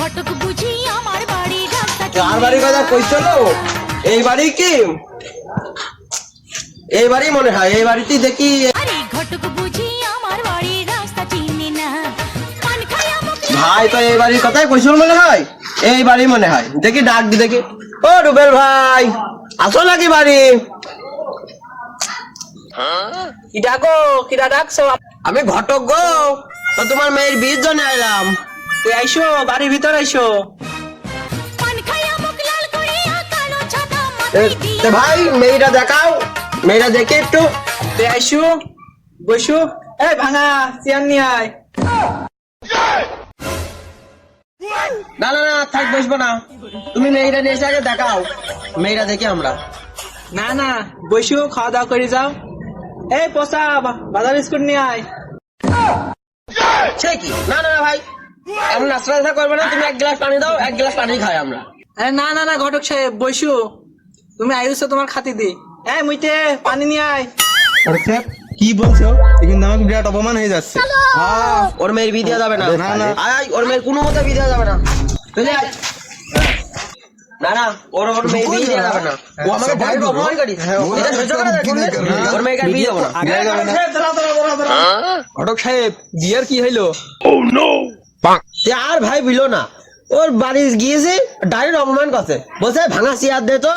ঘটক বুঝি আমার বাড়ি রাস্তা আর বাড়ির কথা কইছিল এই বাড়ি কি এই বাড়ি মনে হয় এই বাড়িতে দেখি আরে ঘটক বুঝি আমার বাড়ি রাস্তা চিনি না পান খায়া মুখ ভাই তো এই বাড়ির কথাই কইছিল মনে হয় এই বাড়ি মনে হয় দেখি ডাক দি দেখি ও রুবেল ভাই আসো নাকি বাড়ি কি ডাকো কিরা ডাকছো? আমি ঘটক গো তো তোমার মেয়ের বিয়ের জন্য এলাম তুই আইসো বাড়ির ভিতর আইসো। পান খায়া মুখ লাল করিয়া কালো ছাতা এ, মাথায় দিয়া তে ভাই মেয়েটা দেখাও মেয়েটা দেখে একটু তুই আইসো বসো। এই ভাঙা চেয়ার নিয়ে আয়। না না না থাক বসবো না তুমি মেয়েটা নিয়ে এসে আগে দেখাও মেয়েটা দেখি আমরা না না বসো খাওয়া দাওয়া করে যাও। এই পোষা বাজার বিস্কুট নিয়ে আয়। সে কি না না না ভাই এমন নাস্তা করবে না তুমি এক গ্লাস পানি দাও এক গ্লাস পানি খাই আমরা আরে না না না ঘটক সাহেব বসো, তুমি আইসো তোমার খাতি দি। এই মুইতে পানি নিয়ে আয়। আরে স্যার কি বলছো কিন্তু আমাকে বিরাট অপমান হয়ে যাচ্ছে। হ্যাঁ ওর মেয়ের বিয়ে দেওয়া যাবে না না, না। আয় আয়, ওর মেয়ের কোনো মতে বিয়ে দেওয়া যাবে না চলে আয় না না ওর ওর মেয়ের বিয়ে দেওয়া যাবে না ও আমাকে ডাইরেক্ট অপমান করিস এটা সহ্য করা যাচ্ছে না। ওর মেয়েকে আর বিয়ে দেবো না ঘটক সাহেব বিয়ের কি হইলো? সে আর ভাই বিলো না ওর বাড়ি গিয়েছে ডাইরেক্ট অপমান করছে বলছে ভাঙা চেয়ার দে তো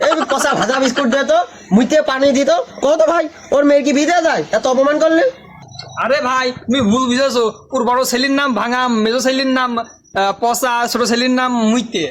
এই কষা ভাজা বিস্কুট দে তো মুইতে পানি দিত কত ভাই ওর মেয়ের কি বিয়ে দেওয়া যায় এত অপমান করলে আরে ভাই তুমি ভুল বুঝেছো, ওর বড় ছেলের নাম ভাঙা, মেজো ছেলের নাম পচা, ছোট ছেলের নাম মুইতে।